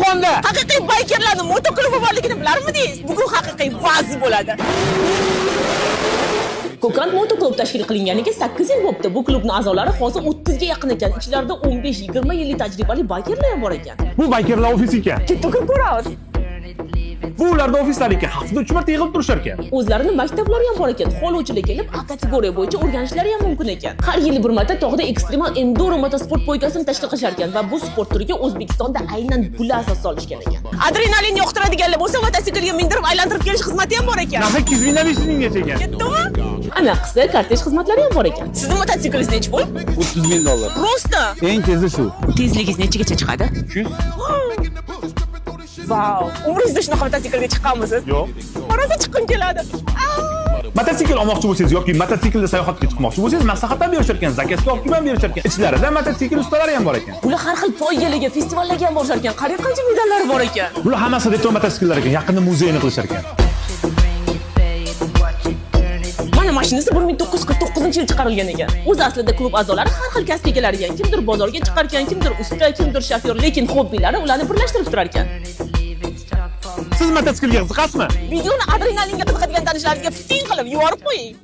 osmonda. Haqiqiy baykerlarning motoklubi borligini bilarmidingiz? Bugun haqiqiy va'z bo'ladi. Ko'kant motoklub tashkil qilinganiga 8 yil bo'libdi. Bu klubning a'zolari hozir 30 ga yaqin ekan. Ichlarida 15-20 yillik tajribali baykerlar ham bor ekan. Bu baykerlar ofisi ekan. Ketib ko'ramiz. Bu ularda ofislar ekan. Haftada 3 marta yig'ilib turishar ekan. O'zlarining maktablari ham bor ekan. Xo'lovchilar kelib, A kategoriya bo'yicha o'rganishlari ham mumkin ekan. Har yili bir marta tog'da ekstremal enduro motosport poygasini tashkil qilishar ekan va bu sport turiga O'zbekistonda aynan bular asos solishgan ekan. Adrenalin yoqtiradiganlar bo'lsa, mototsiklga mindirib aylantirib kelish xizmati ham bor ekan. Narxi 200 mingdan 500 minggacha ekan. Ketdimi? Anaqasi kortej xizmatlari ham bor ekan. Sizning mototsiklingiz nechi pul? $30,000. Rosta. Eng tezi shu. Tezligingiz nechigacha chiqadi? 200. Vau, umringizda shunaqa mototsiklga chiqqanmisiz? Yo'q. Rosa chiqqim keladi. Mototsikl olmoqchi bo'lsangiz yoki mototsiklda sayohatga chiqmoqchi bo'lsangiz, maslahat ham berishar ekan, zakazga olib ham berishar ekan. Ichlarida mototsikl ustalari ham bor ekan. Ular har xil poygalarga, festivallarga ham borishar ekan. Qarang qancha medallari bor ekan. Bular hammasi retro mototsikllar ekan. Yaqinda muzeyni qilishar ekan. Mana mashinasi 1949-yil chiqarilgan ekan. O'zi aslida klub a'zolari har xil kasb egalari ekan. Kimdir bozorga chiqargan, kimdir usta, kimdir shofyor, lekin hobbilari ularni birlashtirib turar ekan. Siz mototsiklga qiziqasizmi? Videoni adrenalinga qiziqadigan tanishlaringizga fiting qilib yuborib qo'ying.